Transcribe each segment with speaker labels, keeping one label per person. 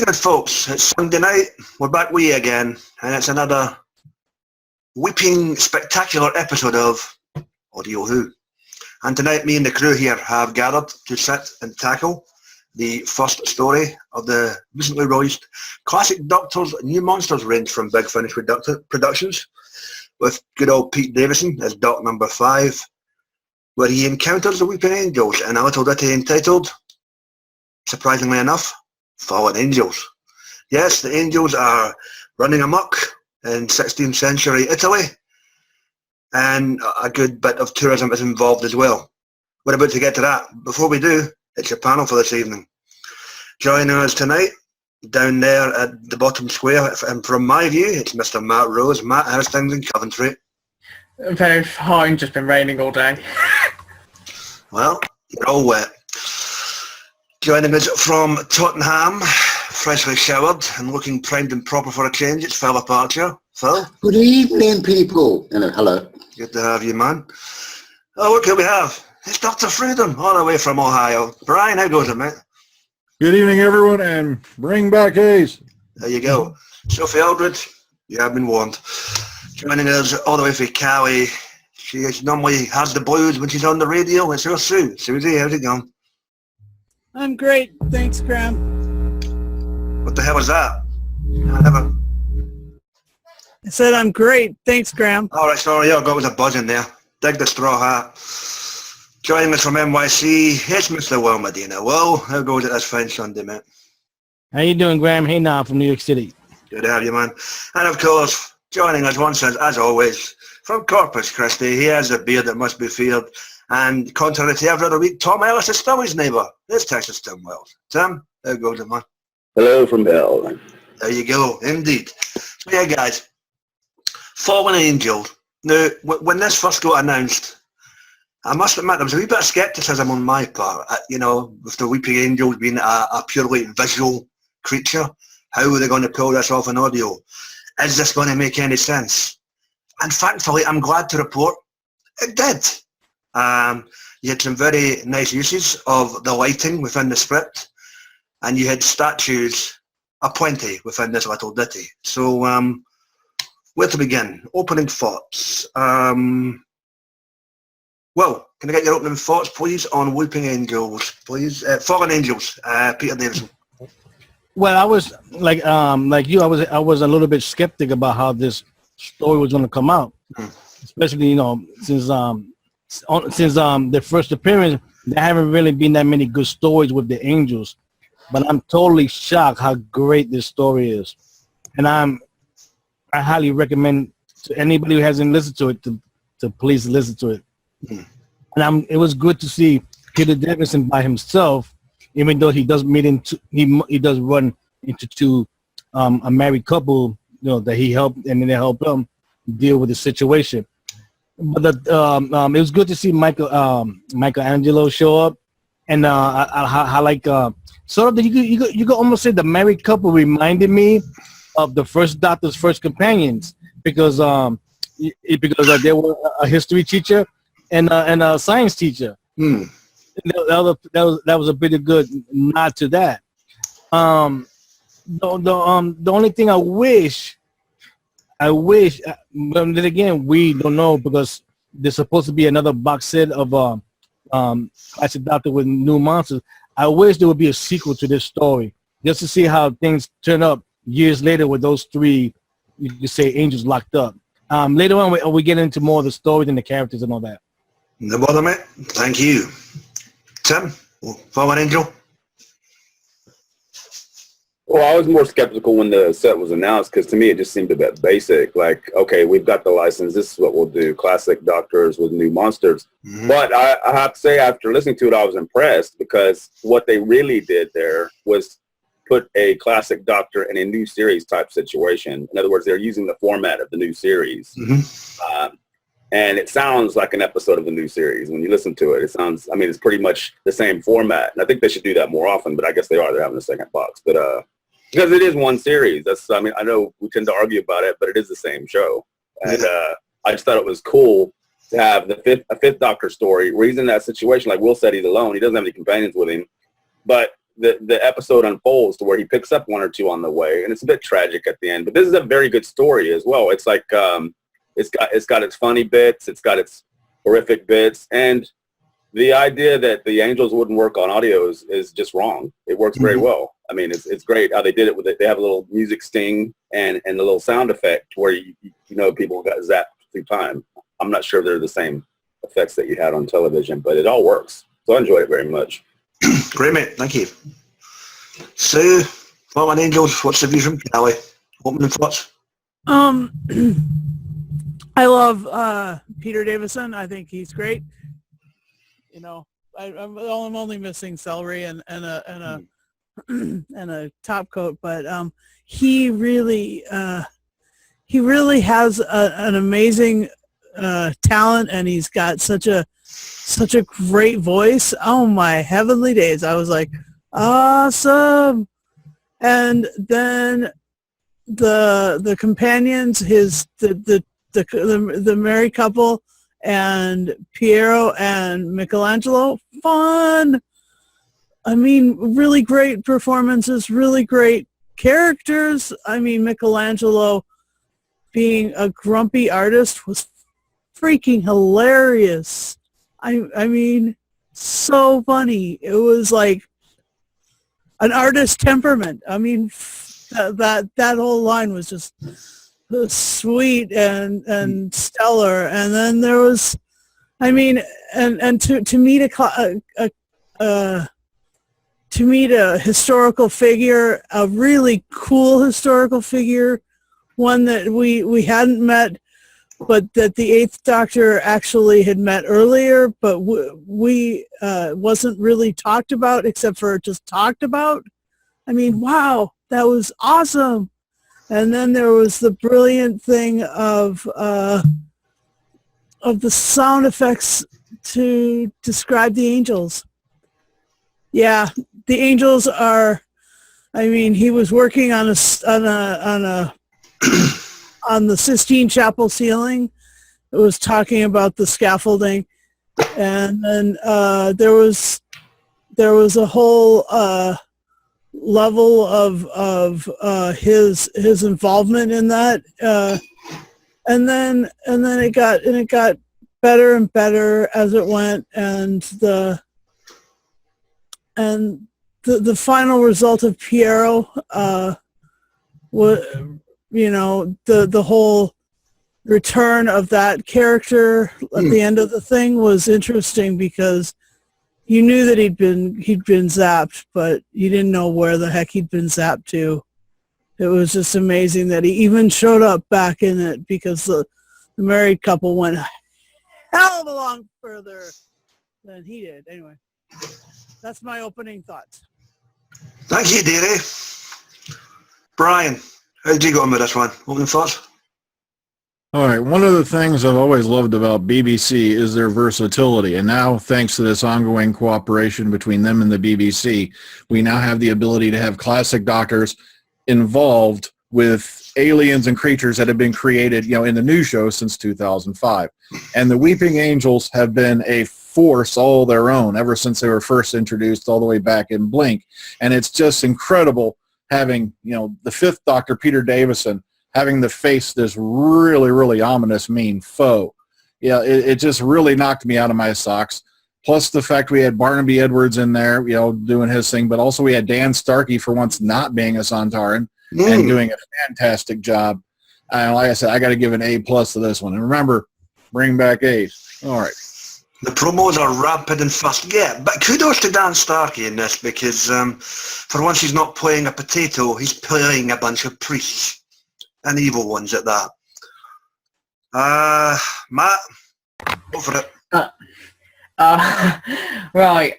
Speaker 1: Evening, folks. It's Sunday night. We're back with you again, and it's another weeping, spectacular episode of Audio Who. And tonight, me and the crew here have gathered to sit and tackle the first story of the recently released Classic Doctor's New Monsters range from Big Finsh Productions, with good old Peter Davison as Doc number 5, where he encounters the Weeping Angels in a little ditty entitled, surprisingly enough, Fallen Angels. Yes, the angels are running amok in 16th century Italy, and a good bit of tourism is involved as well. We're about to get to that. Before we do, it's your panel for this evening. Joining us tonight, down there at the bottom square, and from my view, it's Mr. Matt Rose. Matt, how's things in Coventry?
Speaker 2: Very fine, just been raining all day.
Speaker 1: Well, you're all wet. Joining us from Tottenham, freshly showered and looking primed and proper for a change, it's Phil Archer. Phil?
Speaker 3: Good evening, people. Hello.
Speaker 1: Good to have you, man. Oh, what can we have? It's Dr. Freedom, all the way from Ohio. Brian, how goes it, mate?
Speaker 4: Good evening, everyone, and bring back Ace.
Speaker 1: There you go. Sophie Aldridge, you have been warned. Joining us all the way from Cali, she normally has the blues when she's on the radio. It's her Sue. Susie, how's it going?
Speaker 5: I'm great, thanks, Graham.
Speaker 1: What the hell is that?
Speaker 5: I said I'm great, thanks, Graham.
Speaker 1: All right, sorry, I got was a buzz in there. Dig the straw hat. Joining us from NYC, it's Mr. Will Medina. Will, how goes it this fine Sunday, mate?
Speaker 6: How you doing, Graham? Hey, now from New York City.
Speaker 1: Good to have you, man. And of course, joining us once as always, from Corpus Christi, he has a beard that must be feared. And contrary to every other week, Tom Ellis is still his neighbour. It's Texas Tim Wells. Tim, how goes it, man?
Speaker 3: Hello from hell.
Speaker 1: There you go, indeed. So yeah, guys, Fallen Angel. Now, when this first got announced, I must admit there was a wee bit of scepticism on my part. With the Weeping Angels being a purely visual creature, how are they going to pull this off in audio? Is this going to make any sense? And thankfully, I'm glad to report it did. You had some very nice uses of the lighting within the script, and you had statues aplenty within this little ditty. So, where to begin? Opening thoughts. Well, can I get your opening thoughts, please, on Weeping Angels, please? Fallen Angels, Peter Davison.
Speaker 6: Well, I was like you. I was a little bit skeptic about how this story was going to come out, especially since their first appearance, there haven't really been that many good stories with the angels. But I'm totally shocked how great this story is, and I highly recommend to anybody who hasn't listened to it to please listen to it. And it was good to see Peter Davison by himself, even though he does he does run into a married couple, that he helped, and then they help him deal with the situation. But it was good to see Michelangelo show up, and I like sort of you could almost say the married couple reminded me of the first Doctor's first companions, because they were a history teacher and a science teacher. That was a pretty good nod to that. The only thing I wish, but then again, we don't know, because there's supposed to be another box set of Classic Doctor with new monsters. I wish there would be a sequel to this story, just to see how things turn up years later with those three, you could say, angels locked up. Later on, we get into more of the stories and the characters and all that.
Speaker 1: No bother, mate. Thank you. Tim, Fallen Angel?
Speaker 7: Well, I was more skeptical when the set was announced, because to me it just seemed a bit basic. Like, okay, we've got the license. This is what we'll do. Classic Doctors with new monsters. Mm-hmm. But I have to say, after listening to it, I was impressed, because what they really did there was put a Classic Doctor in a new series type situation. In other words, they're using the format of the new series. Mm-hmm. And it sounds like an episode of the new series. When you listen to it, it's pretty much the same format. And I think they should do that more often, but I guess they're having a second box. But because it is one series. I know we tend to argue about it, but it is the same show. And I just thought it was cool to have a fifth Doctor story where he's in that situation. Like Will said, he's alone. He doesn't have any companions with him. But the episode unfolds to where he picks up one or two on the way, and it's a bit tragic at the end. But this is a very good story as well. It's like it's got its funny bits, it's got its horrific bits, and the idea that the angels wouldn't work on audio is just wrong. It works very well. I mean, it's great how they did it with it. They have a little music sting and a little sound effect where you know people got zapped through time. I'm not sure they're the same effects that you had on television, but it all works. So I enjoy it very much.
Speaker 1: Great, mate. Thank you. So, Fallen Angels, what's the view from Kelly? Opening thoughts?
Speaker 5: I love Peter Davison. I think he's great. You know, I'm only missing celery and a and a top coat, but he really has an amazing talent, and he's got such a great voice. Oh my heavenly days! I was like, awesome. And then the companions, the married couple, and Piero and Michelangelo, fun. I mean, really great performances, really great characters. I mean, Michelangelo being a grumpy artist was freaking hilarious. I mean, so funny. It was like an artist temperament. I mean, that whole line was just sweet and stellar. And then there was, I mean, and to meet a historical figure, a really cool historical figure, one that we hadn't met, but that the Eighth Doctor actually had met earlier, but we wasn't really talked about except for just talked about. I mean, wow, that was awesome. And then there was the brilliant thing of the sound effects to describe the angels. Yeah, the angels are. I mean, he was working on on the Sistine Chapel ceiling. It was talking about the scaffolding, and then there was a whole level of his involvement in that, and then it got better and better as it went, and the final result of Piero, the whole return of that character at the end of the thing was interesting, because you knew that he'd been zapped, but you didn't know where the heck he'd been zapped to. It was just amazing that he even showed up back in it, because the married couple went a hell of a lot further than he did. Anyway, that's my opening thoughts.
Speaker 1: Thank you, dearie. Brian, how did you go on with this one? Opening thoughts?
Speaker 4: All right, one of the things I've always loved about BBC is their versatility, and now thanks to this ongoing cooperation between them and the BBC, we now have the ability to have classic doctors involved with aliens and creatures that have been created, in the new show since 2005. And the Weeping Angels have been a force all their own ever since they were first introduced all the way back in Blink. And it's just incredible having, the fifth Doctor, Peter Davison, having to face this really, really ominous, mean foe. Yeah, it just really knocked me out of my socks. Plus the fact we had Barnaby Edwards in there, doing his thing, but also we had Dan Starkey for once not being a Sontaran and doing a fantastic job. Like I said, I got to give an A+ to this one. And remember, bring back A's. All right.
Speaker 1: The promos are rapid and fast. Yeah, but kudos to Dan Starkey in this, because for once he's not playing a potato, he's playing a bunch of priests. And evil ones at that. Matt, go for it.
Speaker 2: Right,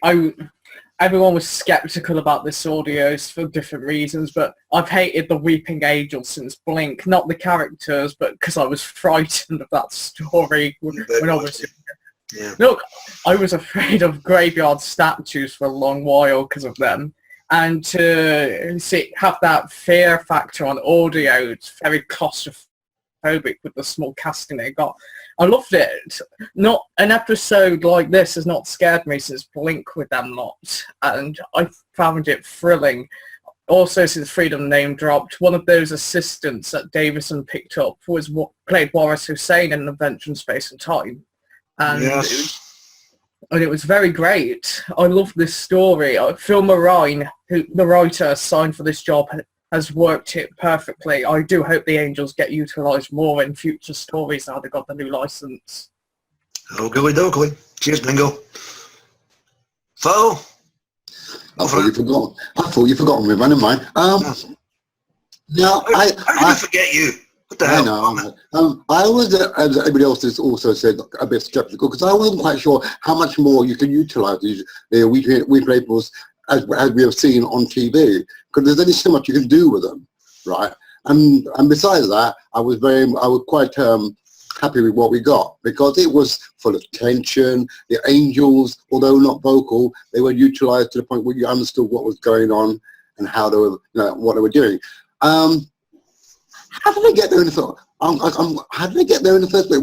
Speaker 2: everyone was skeptical about this audio for different reasons, but I've hated the Weeping Angel since Blink. Not the characters, but because I was frightened of that story when I was younger.
Speaker 1: Yeah.
Speaker 2: Look, I was afraid of graveyard statues for a long while because of them. And to have that fear factor on audio, it's very claustrophobic claustrophobic with the small casting it got. I loved it. Not an episode like this has not scared me since Blink with them lot, and I found it thrilling. Also, since Freedom name dropped, one of those assistants that Davison picked up was what played Waris Hussein in Adventure in Space and Time. And it was very great. I love this story. Phil Marine, who the writer assigned for this job, has worked it perfectly. I do hope the Angels get utilised more in future stories now they've got the new licence.
Speaker 1: Oogly doogly. Cheers, Bingo. Phil?
Speaker 3: I thought you forgot me, but never mind. Now,
Speaker 1: How did I forget you? What the hell?
Speaker 3: I know. I was, as everybody else has also said, a bit skeptical because I wasn't quite sure how much more you can utilise these weekly labels as we have seen on TV, because there's only so much you can do with them, right? And besides that, I was quite happy with what we got because it was full of tension. The Angels, although not vocal, they were utilised to the point where you understood what was going on and how they were, what they were doing. How did they get there in the first? How did they get there in the first place?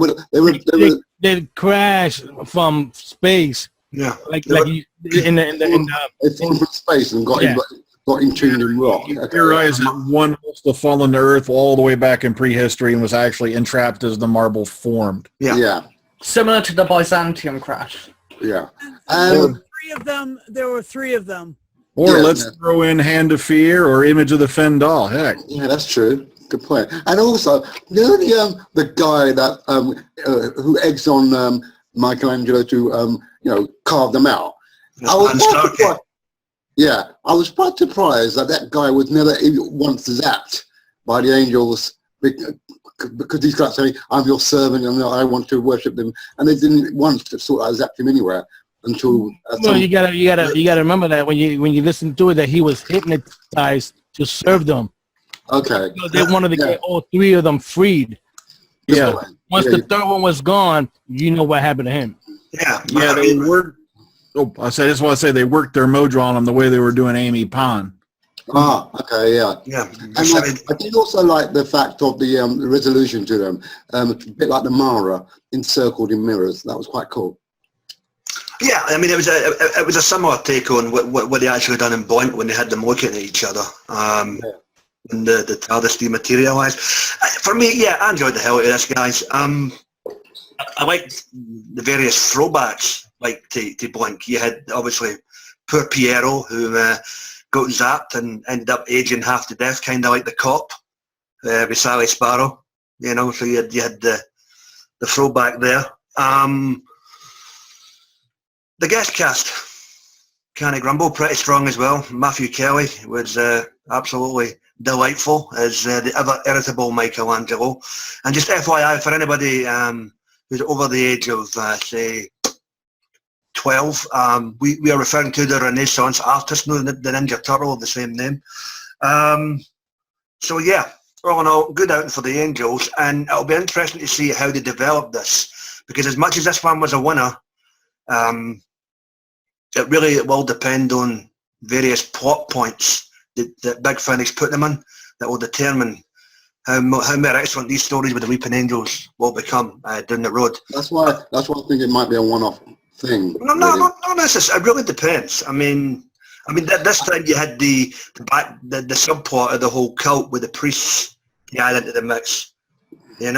Speaker 6: They crashed from space.
Speaker 1: Yeah,
Speaker 6: like you, in the
Speaker 3: they flew from space and got entombed in rock.
Speaker 4: You theorize that one must have fallen to Earth all the way back in prehistory and was actually entrapped as the marble formed.
Speaker 3: Yeah.
Speaker 2: Similar to the Byzantium crash.
Speaker 3: Yeah.
Speaker 5: There were three of them.
Speaker 4: Or let's throw in Hand of Fear or Image of the Fendal. Heck.
Speaker 3: Yeah, that's true. Good point. And also, the guy that who eggs on Michelangelo to carve them out. I was quite surprised that guy was never once zapped by the Angels because these guys saying, "I'm your servant and I want to worship them," and they didn't once sort of zapped him anywhere until.
Speaker 6: Well, you gotta remember that when you listen to it, that he was hypnotized to serve them.
Speaker 3: Okay.
Speaker 6: So they wanted to get all three of them freed.
Speaker 4: Yeah.
Speaker 6: So once the third one was gone, you know what happened to him.
Speaker 4: Yeah, they worked. Oh, I just want to say they worked their mojo on them the way they were doing Amy Pond.
Speaker 3: Ah, okay, yeah. And I did also like the fact of the resolution to them, a bit like the Mara encircled in mirrors. That was quite cool.
Speaker 1: Yeah, I mean, it was a similar take on what they actually done in Blink when they had them looking at each other. When the TARDIS dematerialised. For me, I enjoyed the hell out of this, guys. I liked the various throwbacks, like to Blink. You had obviously poor Piero, who got zapped and ended up aging half to death, kind of like the cop with Sally Sparrow. So you had the throwback there. The guest cast, Canny Grumble, pretty strong as well. Matthew Kelly was absolutely delightful as the ever irritable Michelangelo. And just FYI, for anybody who's over the age of, say, 12, we are referring to the Renaissance artist, the Ninja Turtle of the same name. So yeah, all in all, good outing for the Angels, and it'll be interesting to see how they develop this, because as much as this one was a winner, it really will depend on various plot points that Big Finsh put them in that will determine how more excellent these stories with the Weeping Angels will become down the road.
Speaker 3: That's why I think it might be a one-off thing.
Speaker 1: No, not necessarily. It really depends. I mean, this time you had the subplot of the whole cult with the priests added into the mix. We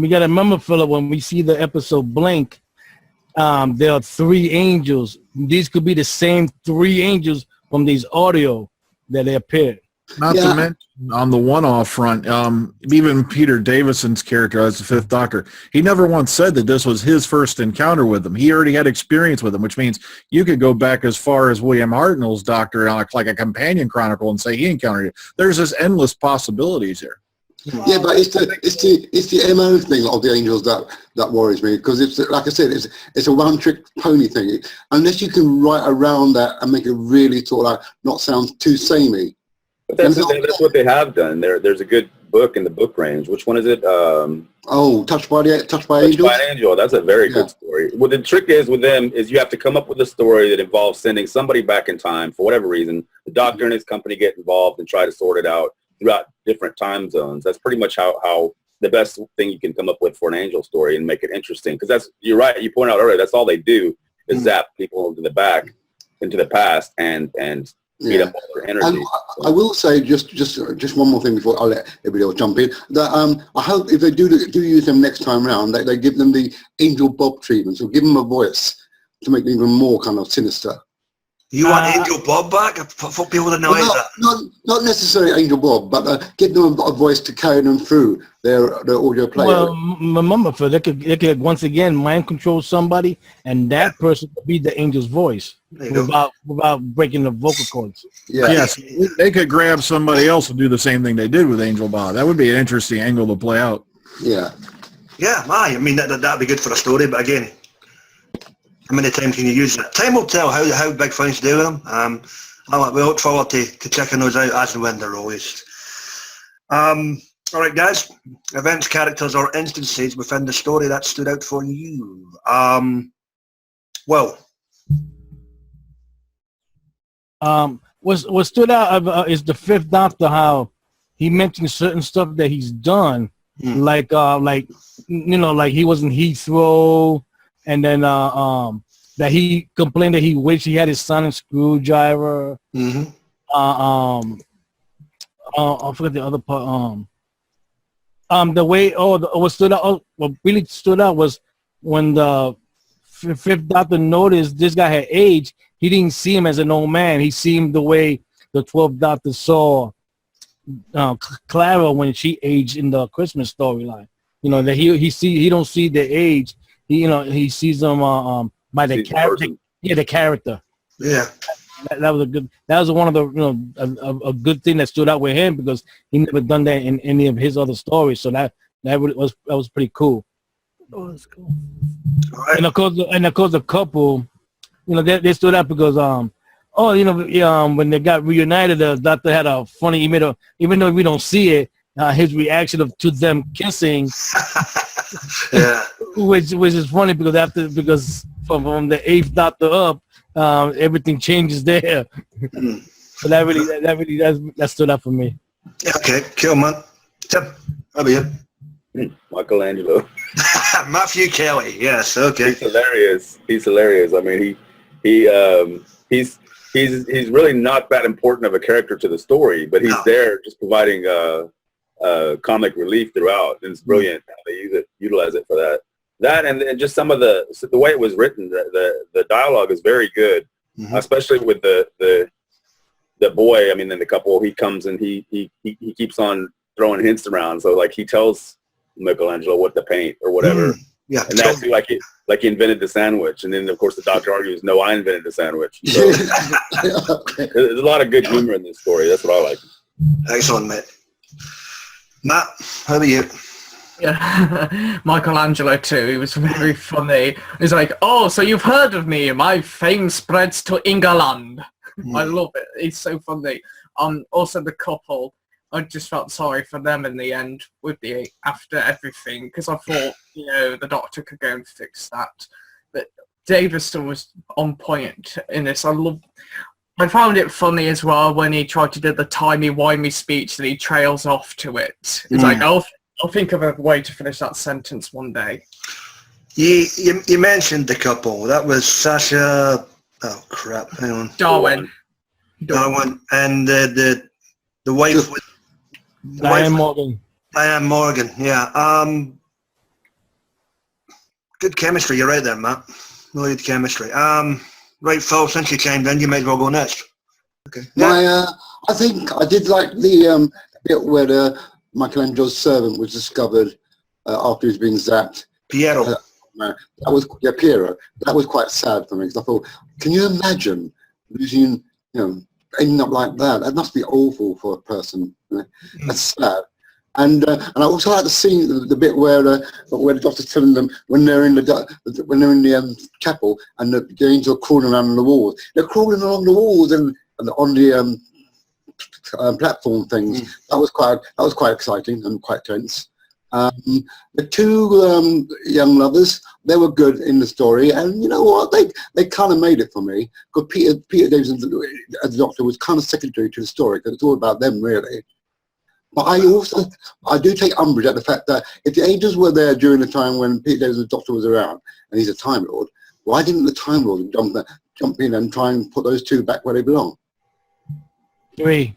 Speaker 6: got to remember, Philip, when we see the episode Blink, there are three angels. These could be the same three angels from these audio that they appeared.
Speaker 4: Not to mention, on the one-off front, even Peter Davison's character as the Fifth Doctor, he never once said that this was his first encounter with them. He already had experience with them, which means you could go back as far as William Hartnell's Doctor on like a companion chronicle and say he encountered it. There's just endless possibilities here.
Speaker 3: Yeah, but it's the MO thing of the Angels that worries me, because it's, like I said, it's a one-trick pony thing. Unless you can write around that and make it really sort of like not sound too samey.
Speaker 7: But that's what they have done. There's a good book in the book range. Which one is it?
Speaker 3: Touched by Angels.
Speaker 7: Touched by an Angel. That's a very good story. Well, the trick is with them is you have to come up with a story that involves sending somebody back in time for whatever reason. The Doctor and his company get involved and try to sort it out. throughout different time zones. That's pretty much how the best thing you can come up with for an angel story and make it interesting. Because that's, you're right, you pointed out earlier, that's all they do is zap people into the back, into the past, and beat up all their energy.
Speaker 3: And I will say just one more thing before I'll let everybody else jump in. That I hope if they do use them next time around, they give them the Angel Bob treatment, so give them a voice to make them even more kind of sinister.
Speaker 1: You want Angel Bob back? For people to know
Speaker 3: not necessarily Angel Bob, but give them a voice to carry them through their audio player.
Speaker 6: Well, remember, Phil, they could once again mind control somebody, and that person could be the angel's voice without breaking the vocal cords.
Speaker 4: Yes, they could grab somebody else and do the same thing they did with Angel Bob. That would be an interesting angle to play out.
Speaker 3: Yeah.
Speaker 1: Yeah, I mean, that'd be good for a story, but again, how many times can you use it? Time will tell how big Finsh do with them. We look forward to checking those out as and when they're released. All right, guys. Events, characters, or instances within the story that stood out for you. Well,
Speaker 6: what stood out is the Fifth Doctor, how he mentioned certain stuff that he's done, like you know, like he was in Heathrow, and then that he complained that he wished he had his son in Screwdriver. I forgot the other part. The way what really stood out was when the Fifth Doctor noticed this guy had aged. He didn't see him as an old man. He seen him the way the 12th Doctor saw Clara when she aged in the Christmas storyline. You know, that he don't see the age. He sees them by the character. Yeah, the character.
Speaker 1: Yeah.
Speaker 6: That was one of the a good thing that stood out with him, because he never done that in any of his other stories. So that was pretty cool.
Speaker 5: Oh, that's cool.
Speaker 1: All right.
Speaker 6: And of course the couple, they stood out because when they got reunited, the Doctor had a funny, even though we don't see it, his reaction to them kissing.
Speaker 1: Yeah.
Speaker 6: Which is funny because from the 8th Doctor up, everything changes there. So that stood out for me.
Speaker 1: Yeah, okay, cool, man. Tim, how about you?
Speaker 7: Michelangelo.
Speaker 1: Matthew Kelly, yes, okay.
Speaker 7: He's hilarious. I mean, he's really not that important of a character to the story, but he's there just providing comic relief throughout, and it's brilliant how they utilize it for that. That and just some of the way it was written, the dialogue is very good, especially with the boy. I mean, then the couple, he comes and he keeps on throwing hints around. So like he tells Michelangelo what to paint or whatever.
Speaker 1: Yeah,
Speaker 7: and that's like he invented the sandwich, and then of course the Doctor argues, no, I invented the sandwich. So there's a lot of good humor in this story. That's what I like.
Speaker 1: Excellent, mate. Matt, how about you?
Speaker 2: Yeah, Michelangelo too. He was very funny. He's like, "Oh, so you've heard of me? My fame spreads to England." I love it. He's so funny. Also the couple. I just felt sorry for them in the end after everything, because I thought the Doctor could go and fix that. But Davison was on point in this. I found it funny as well when he tried to do the timey-wimey speech and he trails off to it. It's like, I'll think of a way to finish that sentence one day.
Speaker 1: You mentioned the couple. That was Sasha. Oh crap! Hang on.
Speaker 2: Darwin,
Speaker 1: and the wife with
Speaker 6: Diane Morgan.
Speaker 1: Diane Morgan. Yeah. Good chemistry. You're right there, Matt. Really good chemistry. Right, Phil. Since you chimed in, you might as well go next. Okay. Yeah.
Speaker 3: I think I did like the bit where Michelangelo's servant was discovered after he's been zapped.
Speaker 1: Piero.
Speaker 3: Piero. That was quite sad for me, because I thought, can you imagine losing, ending up like that? That must be awful for a person. That's sad. And I also like the scene, the bit where the Doctor's telling them when they're in the chapel and the angels are crawling around on the walls. They're crawling along the walls and on the platform things. That was quite exciting and quite tense. The two young lovers, they were good in the story, and you know what, they kind of made it for me, because Peter Davison as the Doctor was kind of secondary to the story, because it's all about them really. But I do take umbrage at the fact that if the angels were there during the time when Peter Davison's doctor was around, and he's a Time Lord, why didn't the Time Lord jump in and try and put those two back where they belong?
Speaker 6: 3.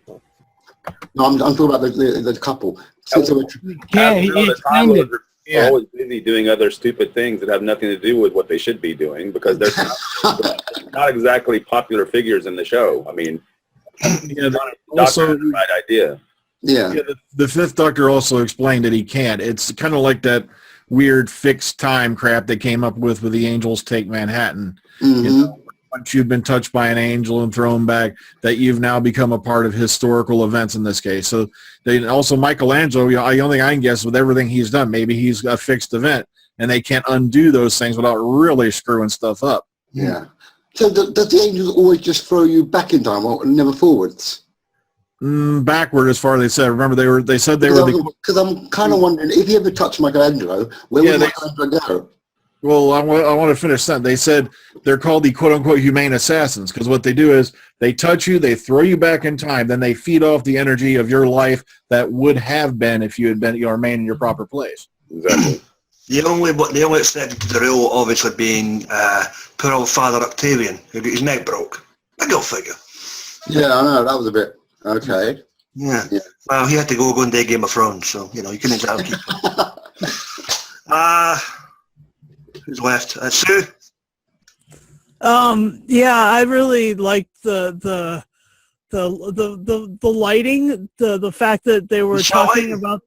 Speaker 3: No, I'm talking about the couple. Since they were
Speaker 7: The Time Lords are always busy doing other stupid things that have nothing to do with what they should be doing because they're not exactly popular figures in the show. I mean, also the right idea.
Speaker 3: Yeah.
Speaker 4: The Fifth Doctor also explained that he can't. It's kind of like that weird fixed time crap they came up with the Angels Take Manhattan.
Speaker 3: Mm-hmm.
Speaker 4: You know, once you've been touched by an angel and thrown back, that you've now become a part of historical events in this case. So they also Michelangelo, the only thing I can guess with everything he's done, maybe he's a fixed event and they can't undo those things without really screwing stuff up.
Speaker 3: Yeah. So does the angels always just throw you back in time or never forwards?
Speaker 4: Backward, as far as they said. Remember, they said they were
Speaker 3: because I'm kind of wondering if he ever touched Michelangelo, where would Michelangelo go?
Speaker 4: Well, I want to finish that. They said they're called the quote-unquote humane assassins because what they do is they touch you, they throw you back in time, then they feed off the energy of your life that would have been if you had been remained in your proper place.
Speaker 7: Exactly.
Speaker 1: The only exception to the rule, obviously, being poor old Father Octavian, who got his neck broke. I go figure.
Speaker 3: Yeah, I know, that was a bit... Okay.
Speaker 1: Yeah. Well, he had to go and do Game of Thrones, so, you couldn't exactly keep him. Who's left? Sue?
Speaker 5: Yeah, I really liked the lighting, the fact that they were talking
Speaker 1: lighting?
Speaker 5: about...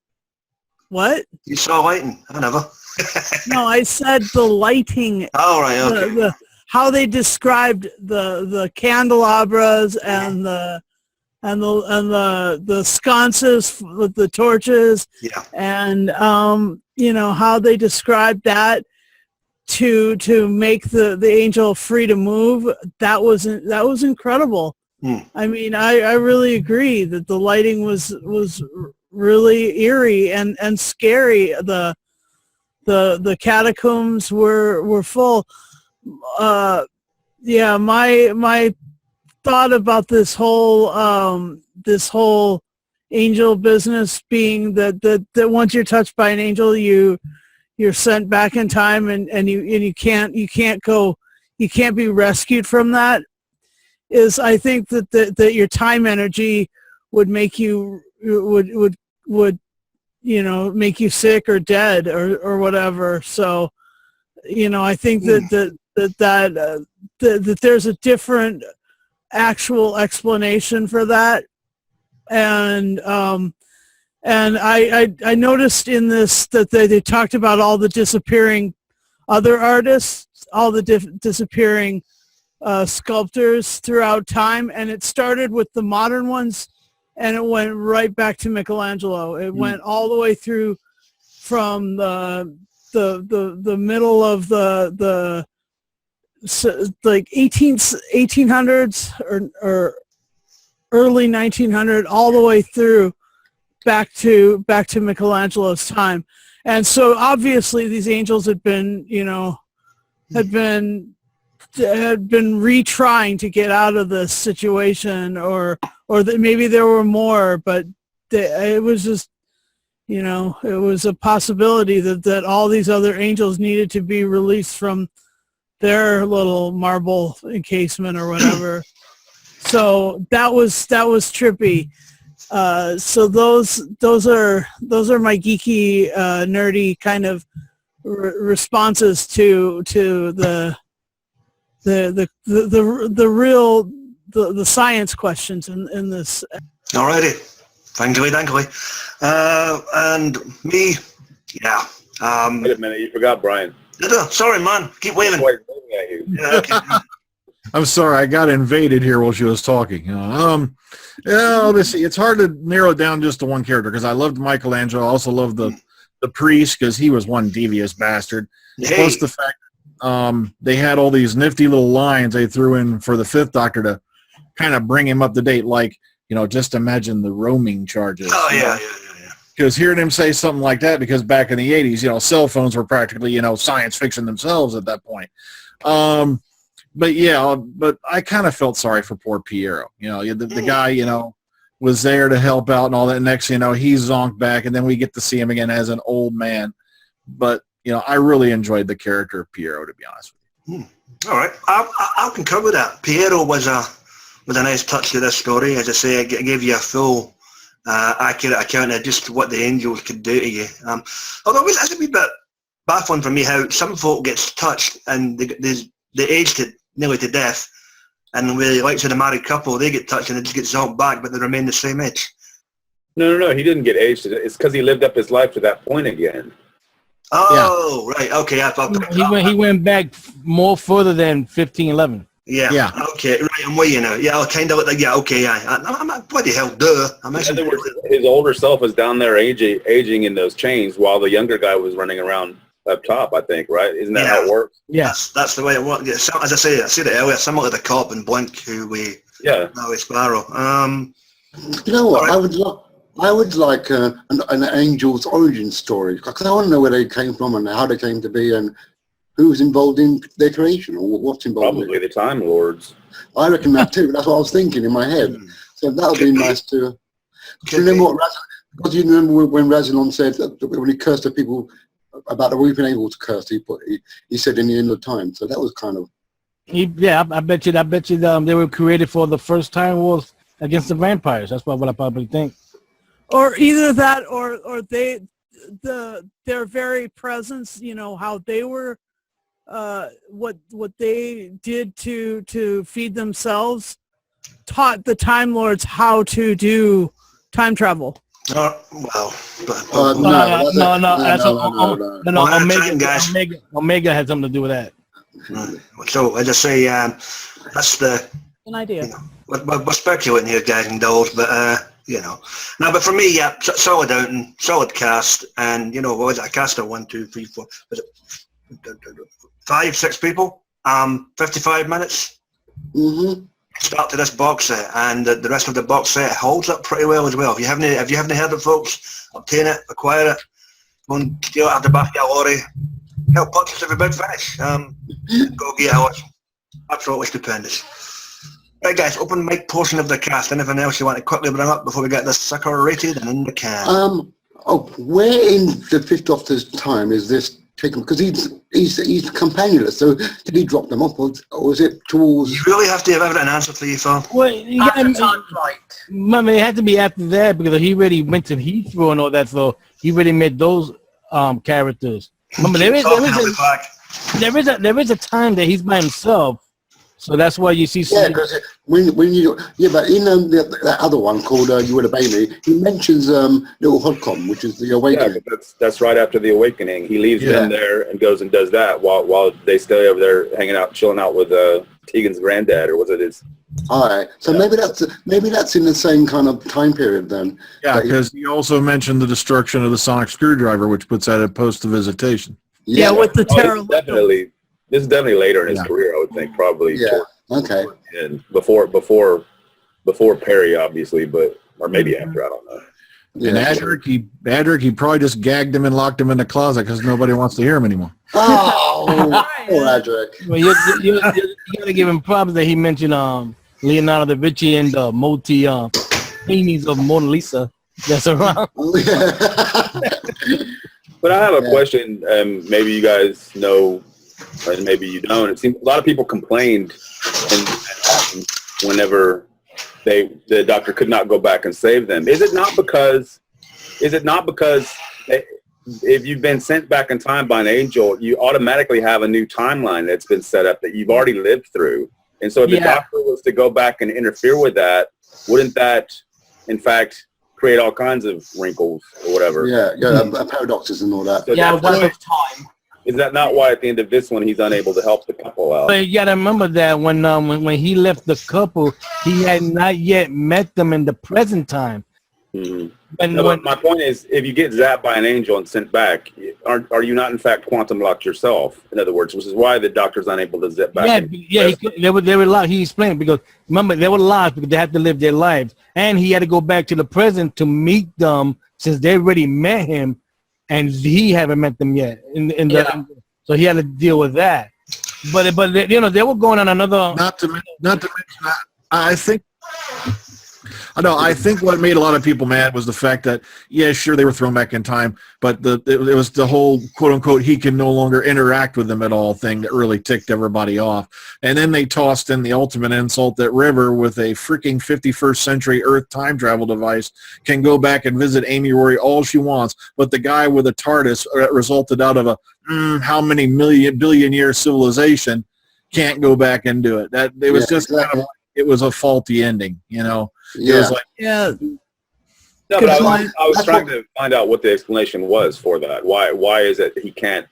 Speaker 5: What?
Speaker 1: You saw lighting? I never.
Speaker 5: No, I said the lighting.
Speaker 1: Oh, right, okay.
Speaker 5: How they described the candelabras and the sconces with the torches.
Speaker 1: Yeah.
Speaker 5: And how they described that to make the angel free to move. That was incredible. I mean, I really agree that the lighting was really eerie and scary. The catacombs were full. My thought about this whole angel business being that once you're touched by an angel, you're sent back in time and you can't be rescued from that. Is I think that your time energy would make you make you sick or dead or whatever. So I think that there's a different actual explanation for that, and I noticed in this that they talked about all the disappearing other artists, all the disappearing sculptors throughout time, and it started with the modern ones and it went right back to Michelangelo. It went all the way through from the middle of the like 1800s or early 1900 all the way through back to Michelangelo's time. And so obviously these angels had been retrying to get out of this situation, or that maybe there were more, but it was just it was a possibility that all these other angels needed to be released from their little marble encasement or whatever. So that was trippy. So those are my geeky, nerdy kind of responses to the real science questions in this.
Speaker 1: Alrighty, thankfully. And me, yeah.
Speaker 7: Wait a minute, you forgot Brian.
Speaker 1: Sorry, man. Keep waving.
Speaker 7: Waving at you.
Speaker 1: Yeah, okay.
Speaker 4: I'm sorry, I got invaded here while she was talking. Let me see. It's hard to narrow it down just to one character because I loved Michelangelo. I also loved the priest because he was one devious bastard.
Speaker 1: Hey.
Speaker 4: Plus the fact they had all these nifty little lines they threw in for the Fifth Doctor to kind of bring him up to date. Like, just imagine the roaming charges.
Speaker 1: Oh, yeah.
Speaker 4: Because hearing him say something like that, because back in the 80s, cell phones were practically, science fiction themselves at that point. But I kind of felt sorry for poor Piero. The guy, was there to help out and all that. Next, you know, he's zonked back, and then we get to see him again as an old man. But, you know, I really enjoyed the character of Piero, to be honest with you.
Speaker 1: All right, I'll concur with that. Piero was a nice touch to this story. As I say, it gave you a full, accurate account of just what the angels could do to you. Although it's a wee bit baffling for me how some folk gets touched and they aged it nearly to death, and with the likes of the married couple, they get touched and they just get zonked back, but they remain the same age.
Speaker 7: No, he didn't get aged. It's because he lived up his life to that point again.
Speaker 1: Oh, right, okay.
Speaker 6: He went back more further than 1511.
Speaker 1: Yeah. Okay. Right. I'm with you now. Yeah. I'll kind of like. Yeah. Okay. I'm bloody hell. Duh.
Speaker 7: In other words, his older self is down there aging in those chains, while the younger guy was running around up top. I think. Right? Isn't that how it works?
Speaker 6: Yeah.
Speaker 1: That's the way it works. Yeah, as I said it earlier, similar to the cop in Blink, who we now is Sparrow.
Speaker 3: You know what? Right. I would like an angel's origin story, because I want to know where they came from and how they came to be and who's involved in their creation or what's involved.
Speaker 7: Probably the Time Lords.
Speaker 3: I reckon that too. That's what I was thinking in my head. So that would be nice to. Do you remember because you remember when Razilon said that when he cursed the people about the weeping able to curse, he said in the end of time. So that was kind of.
Speaker 6: I bet you they were created for the first Time Wars against the vampires. That's what I probably think.
Speaker 5: Or either that, or their very presence, you know, how they were, what they did to feed themselves, taught the Time Lords how to do time travel.
Speaker 3: No.
Speaker 6: Omega had something to do with that.
Speaker 1: So as I say, that's the
Speaker 5: An idea.
Speaker 1: You know, we're speculating here, guys and dolls, but. You know, no, but for me, yeah, solid outing, solid cast, and you know, what was it? A cast of 1, 2, 3, 4, was it 5, 6 people? 55 minutes. Start to this box set, and the rest of the box set holds up pretty well as well. If you haven't heard it, folks, obtain it, acquire it, go and steal it out the back of a lorry. Hell, purchase every big finish. Go get it. Absolutely stupendous. Right, guys, open mic portion of the cast. Anything else you want to quickly bring up before we get this sucker rated and in the can?
Speaker 3: Where in the Fifth Doctor's time is this taken? Because he's companionless. So did he drop them off, or was it towards?
Speaker 1: You really have to have an answer for you, Phil.
Speaker 6: Well, it had to be after that because he already went to Heathrow and all that, so he already met those characters. Remember, there is a time that he's by himself. So that's why you see.
Speaker 3: Yeah, because but in that other one called You Will Obey Me, he mentions Little Hodcom, which is the Awakening.
Speaker 7: Yeah, that's right after the Awakening. He leaves them there and goes and does that while they stay over there hanging out, chilling out with Tegan's granddad, or was it his?
Speaker 3: All right, so maybe that's in the same kind of time period then.
Speaker 4: Yeah, because he also mentioned the destruction of the sonic screwdriver, which puts that at post-visitation.
Speaker 5: Yeah, with the terror.
Speaker 7: This is definitely later in his career, I would think, probably.
Speaker 3: Yeah. Okay.
Speaker 7: And before Perry, obviously, or maybe after, I don't know.
Speaker 4: And Adric, he probably just gagged him and locked him in the closet because nobody wants to hear him anymore.
Speaker 3: Oh, poor Adric.
Speaker 6: Well, you got to give him props that he mentioned Leonardo da Vinci and the multi paintings of Mona Lisa that's around.
Speaker 7: But I have a question, maybe you guys know, and maybe you don't. It seems a lot of people complained whenever the doctor could not go back and save them. Is it not because if you've been sent back in time by an angel, you automatically have a new timeline that's been set up that you've already lived through? And so if the doctor was to go back and interfere with that, wouldn't that, in fact, create all kinds of wrinkles or whatever?
Speaker 3: Paradoxes and all that.
Speaker 7: So
Speaker 2: time.
Speaker 7: Is that not why at the end of this one he's unable to help the couple out?
Speaker 6: But you got to remember that when he left the couple, he had not yet met them in the present time.
Speaker 7: Mm-hmm. But my point is, if you get zapped by an angel and sent back, are you not in fact quantum locked yourself? In other words, which is why the doctor's unable to zip back.
Speaker 6: They were locked. He explained because remember they were locked because they had to live their lives, and he had to go back to the present to meet them since they already met him. And he haven't met them yet, so he had to deal with that. But they were going on another.
Speaker 4: Not to mention that I think I know. I think what made a lot of people mad was the fact that, yeah, sure, they were thrown back in time, but it was the whole quote unquote he can no longer interact with them at all thing that really ticked everybody off. And then they tossed in the ultimate insult that River, with a freaking 51st century Earth time travel device, can go back and visit Amy Rory all she wants, but the guy with a TARDIS that resulted out of a how many billion year civilization can't go back and do it. That it was just kind of like, it was a faulty ending, you know. It was like,
Speaker 5: Yeah.
Speaker 7: No, but I was trying to find out what the explanation was for that. Why is it that he can't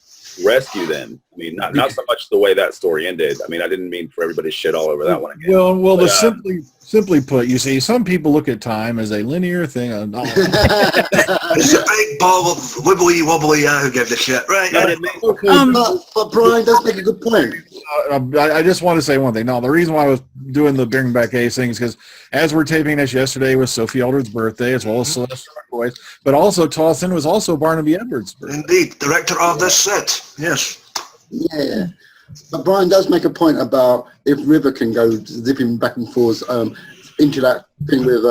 Speaker 7: rescue them? I mean, not so much the way that story ended. I mean, I didn't mean for everybody to shit all over that one again.
Speaker 4: Well, but, simply put, you see, some people look at time as a linear thing.
Speaker 1: It's a big ball of wibbly wobbly. Who gives a shit, right?
Speaker 3: But Brian does make a good point.
Speaker 4: I just want to say one thing. No, the reason why I was doing the Bring Back Ace thing is because as we're taping this, yesterday was Sophie Aldred's birthday, as well as Celeste Roy's, but also Towson was also Barnaby Edwards' birthday.
Speaker 1: Indeed, director of this set. Yes.
Speaker 3: Yeah. But Brian does make a point about if River can go zipping back and forth into that thing with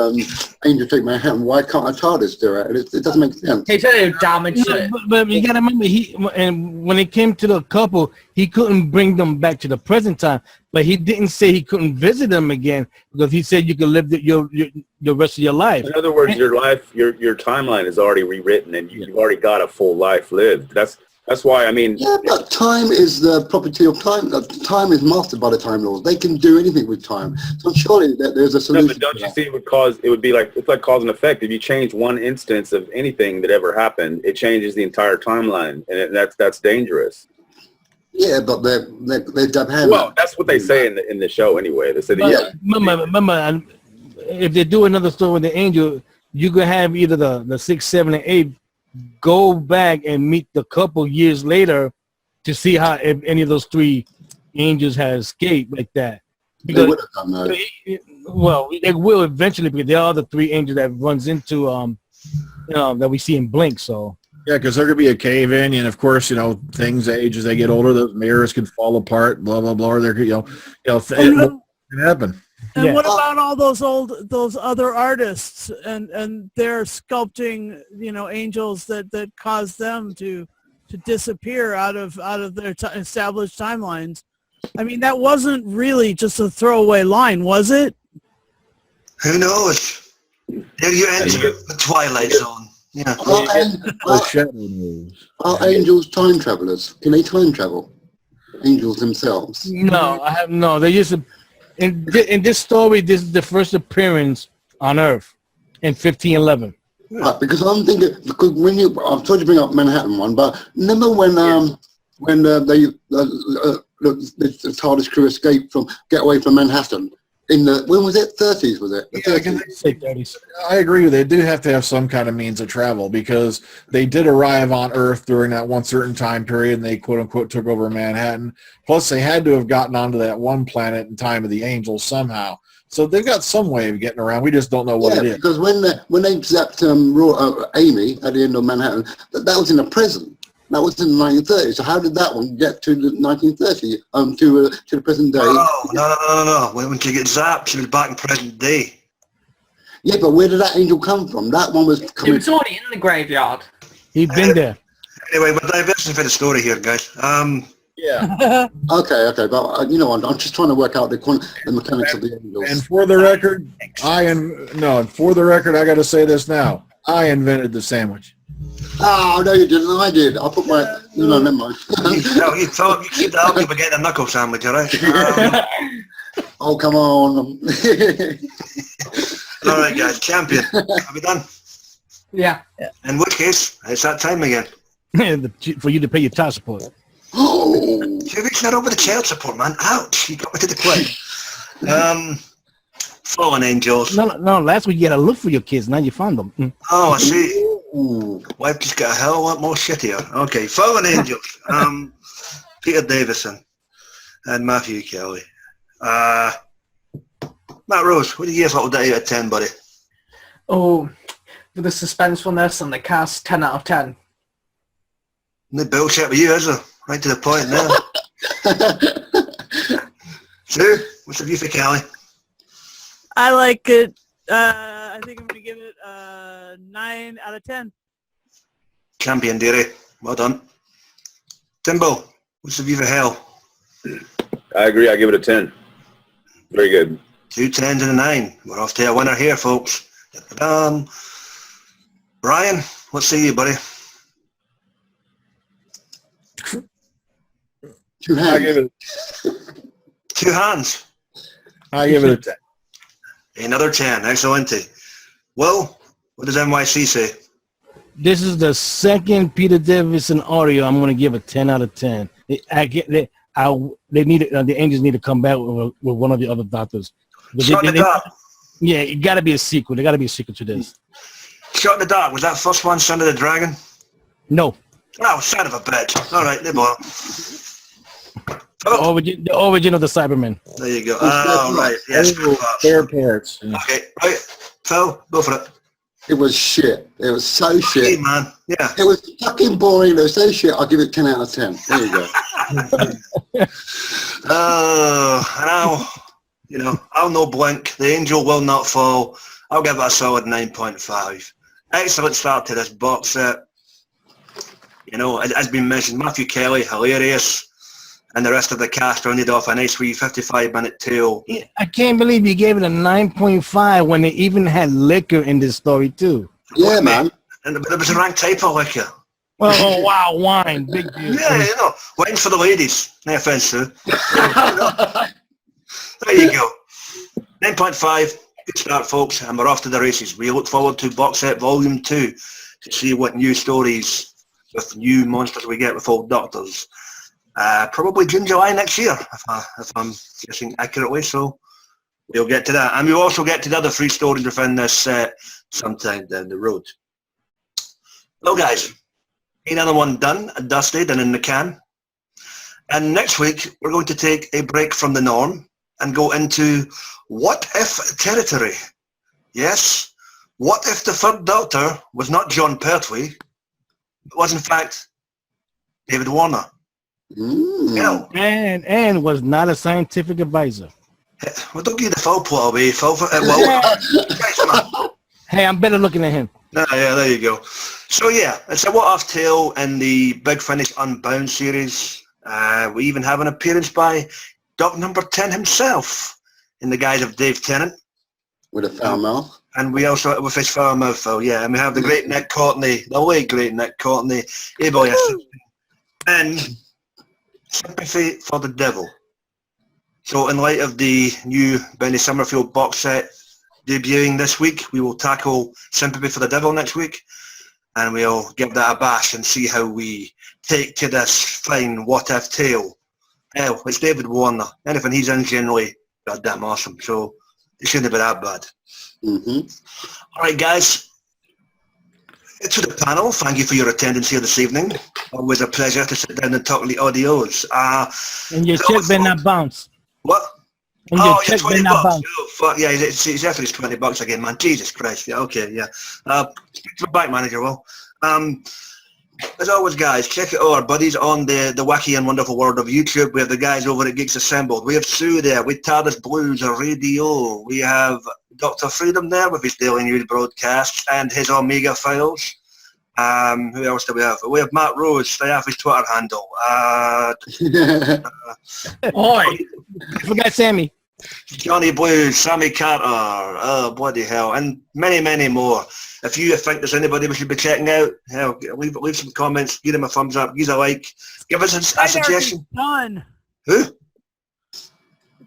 Speaker 3: Angel Take Manhattan, why can't a TARDIS do it? It doesn't make sense.
Speaker 2: He said it damaged it.
Speaker 6: But you gotta remember, and when it came to the couple, he couldn't bring them back to the present time. But he didn't say he couldn't visit them again, because he said you could live the rest of your life.
Speaker 7: In other words, your timeline is already rewritten, and you've already got a full life lived. That's why, I mean...
Speaker 3: Yeah, but time is the property of time. Time is mastered by the Time Lords. They can do anything with time. So surely there's a solution.
Speaker 7: No, but don't you see it would be like, it's like cause and effect. If you change one instance of anything that ever happened, it changes the entire timeline, and that's dangerous.
Speaker 3: Yeah, but they're dab hand.
Speaker 7: Well, that's what they say in the show anyway. They said,
Speaker 6: remember, if they do another story with the Angel, you could have either the 6, 7, and 8 go back and meet the couple years later to see how if any of those 3 angels had escaped like that. Because,
Speaker 3: they would have done that.
Speaker 6: Well, they will eventually, because there are the 3 angels that runs into that we see in Blink. So
Speaker 4: yeah, because there could be a cave in, and of course, things age as they get older. Those mirrors can fall apart. Blah blah blah. There could it can happen.
Speaker 5: And what about all those other artists and their sculpting, angels that caused them to disappear out of their established timelines? I mean, that wasn't really just a throwaway line, was it?
Speaker 1: Who knows? There you enter the Twilight Zone. Yeah.
Speaker 3: Are angels time travelers? Can they time travel? Angels themselves?
Speaker 6: No, I have no. They used to. In this story, this is the first appearance on Earth in 1511.
Speaker 3: Right, because I'm thinking, because I'm sorry to bring up Manhattan one, but remember when the TARDIS crew escaped get away from Manhattan in when was it? 30s, was it?
Speaker 4: Yeah, 30s. I agree with it. They do have to have some kind of means of travel, because they did arrive on Earth during that one certain time period, and they quote unquote took over Manhattan. Plus, they had to have gotten onto that one planet in time of the Angels somehow. So they've got some way of getting around. We just don't know what it is.
Speaker 3: Because when they zapped Amy at the end of Manhattan, that was in the present. That was in the 1930s. So how did that one get to the 1930s, to the present day?
Speaker 1: Oh, no. When she gets zapped, she was back in present day.
Speaker 3: Yeah, but where did that angel come from? That one was coming...
Speaker 2: He was already in the graveyard.
Speaker 6: He'd been there.
Speaker 1: Anyway, we're diversing for the story here, guys.
Speaker 4: Yeah.
Speaker 3: Okay, but I'm just trying to work out the mechanics of the angels.
Speaker 4: And for the record, I got to say this now. I invented the sandwich.
Speaker 3: Oh, no, you didn't. I did. I'll put my... No, never mind.
Speaker 1: You keep the argument about getting a knuckle sandwich, all right?
Speaker 3: Oh, come on.
Speaker 1: All right, guys. Champion. Are we done?
Speaker 2: Yeah.
Speaker 1: In which case, it's that time again.
Speaker 6: For you to pay your child support.
Speaker 3: Oh.
Speaker 1: You're reaching out over the child support, man. Ouch. You got me to the quick. Fallen Angels.
Speaker 6: No. Last week you had to look for your kids. Now you found them.
Speaker 1: Oh, I see. Ooh, wife just got a hell of a lot more shit here. Okay, Fallen Angels. Peter Davison and Matthew Kelly. Matt Rose, what do you give Little Day out of 10, buddy?
Speaker 2: Oh, for the suspensefulness and the cast, 10 out of 10.
Speaker 1: No bullshit with you, is there? Right to the point there. Sue, what's the view for Kelly?
Speaker 5: I like it I think I'm going to give it 9 out of 10.
Speaker 1: Champion, dearie. Well done. Timbo, what's the view for hell?
Speaker 7: I agree. I give it a 10. Very good.
Speaker 1: 2 10s and a 9. We're off to a winner here, folks. Da-da-dum. Brian, what say you, buddy?
Speaker 3: 2
Speaker 4: I
Speaker 3: hands.
Speaker 4: give it.
Speaker 1: 2 hands.
Speaker 4: I give it a 10.
Speaker 1: Another 10. Excellent. Well, what does NYC say?
Speaker 6: This is the second Peter Davison audio. I'm going to give a 10 out of 10. The Angels need to come back with one of the other doctors. But
Speaker 1: Shot in the dark.
Speaker 6: yeah, it got to be a sequel. There got to be a sequel to this.
Speaker 1: Shot in the dark. Was that first one Son of the Dragon?
Speaker 6: No,
Speaker 1: Oh, son of a bitch. All right, there you go.
Speaker 6: the origin of the Cybermen.
Speaker 1: There you go. Oh, right. Yes.
Speaker 4: Spare parts.
Speaker 1: Okay, right. Phil, go for it.
Speaker 3: It was shit. It was so
Speaker 1: Hey,
Speaker 3: shit.
Speaker 1: man. Yeah.
Speaker 3: It was fucking boring. It was so shit. I'll give it 10 out of 10. There you go.
Speaker 1: I'll no blink. The angel will not fall. I'll give it a solid 9.5. Excellent start to this box set. You know, it has been mentioned, Matthew Kelly, hilarious. And the rest of the cast rounded off a nice wee 55-minute tale.
Speaker 6: Yeah, I can't believe you gave it a 9.5 when they even had liquor in this story too.
Speaker 3: Yeah, man.
Speaker 1: And it was a rank type of liquor.
Speaker 6: Well, oh wow, wine, big deal.
Speaker 1: Yeah, wine for the ladies. No offense, Sue. There you go. 9.5. Good start, folks. And we're off to the races. We look forward to box set volume 2 to see what new stories with new monsters we get with old doctors. Probably June, July next year, if I'm guessing accurately. So we'll get to that. And we'll also get to the other 3 stories within this set sometime down the road. Well, guys, another one done, dusted, and in the can. And next week, we're going to take a break from the norm and go into what if territory. Yes, what if the third Doctor was not John Pertwee, but was in fact David Warner?
Speaker 3: Mm.
Speaker 6: And was not a scientific advisor.
Speaker 1: Well, don't give the full plot away, Phil.
Speaker 6: Hey, I'm better looking at him.
Speaker 1: Yeah, there you go. So yeah, it's a what-off tale in the Big Finish Unbound series. We even have an appearance by Doc Number 10 himself in the guise of Dave Tennant.
Speaker 3: With a foul mouth.
Speaker 1: And we also, with his foul mouth, Phil, yeah. And we have the great Nick Courtney, the late great Nick Courtney, able and Sympathy for the Devil. So in light of the new Benny Summerfield box set debuting this week, we will tackle Sympathy for the Devil next week, and we'll give that a bash and see how we take to this fine what-if tale. Hell, it's David Warner. Anything he's in generally goddamn awesome, so it shouldn't be that bad.
Speaker 3: Mm-hmm.
Speaker 1: All right, guys. To the panel, thank you for your attendance here this evening. Always a pleasure to sit down and talk to the audios.
Speaker 6: And your check better not bounce.
Speaker 1: What?
Speaker 6: And your
Speaker 1: yeah,
Speaker 6: check better
Speaker 1: $20.
Speaker 6: not bounce.
Speaker 1: Oh, fuck, yeah, it's after it's $20 again, man. Jesus Christ. Yeah, okay, yeah. Speak to the bank manager, well. As always, guys, check out our buddies on the wacky and wonderful world of YouTube. We have the guys over at Geeks Assembled. We have Sue there with TARDIS Blues Radio. We have Dr. Freedom there with his daily news broadcasts and his Omega files. Who else do we have? We have Matt Rose, stay off his Twitter handle.
Speaker 6: Oi, forgot Sammy.
Speaker 1: Johnny Blues, Sammy Carter, oh bloody hell, and many, many more. If you think there's anybody we should be checking out, hell, leave some comments, give them a thumbs up, give us a like, give us a suggestion.
Speaker 5: Done.
Speaker 1: Who?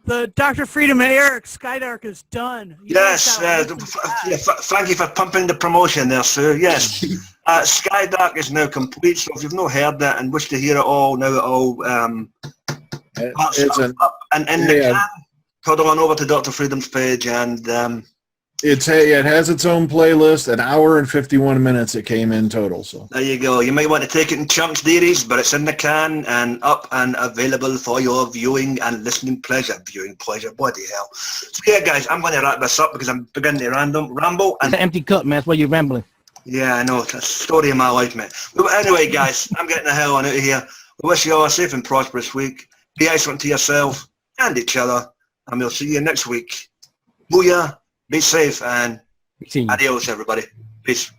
Speaker 5: The Dr. Freedom and Eric Skydark is done.
Speaker 1: Yes, thank you for pumping the promotion there, sir. Yes, Skydark is now complete, so if you've not heard that and wish to hear it all, now it all toddle on over to Dr. Freedom's page and
Speaker 4: it has its own playlist, an hour and 51 minutes it came in total. So
Speaker 1: there you go. You might want to take it in chunks, dearies, but it's in the can and up and available for your viewing and listening pleasure. Viewing pleasure, bloody hell. So yeah, guys, I'm going to wrap this up because I'm beginning to ramble. And
Speaker 6: It's an empty cup, man. That's why you're rambling.
Speaker 1: yeah, I know. It's a story of my life, mate. But anyway, guys, I'm getting the hell on out of here. We wish you all a safe and prosperous week. Be excellent to yourself and each other, and we'll see you next week. Booyah Be safe and
Speaker 6: See you.
Speaker 1: adios, everybody. Peace.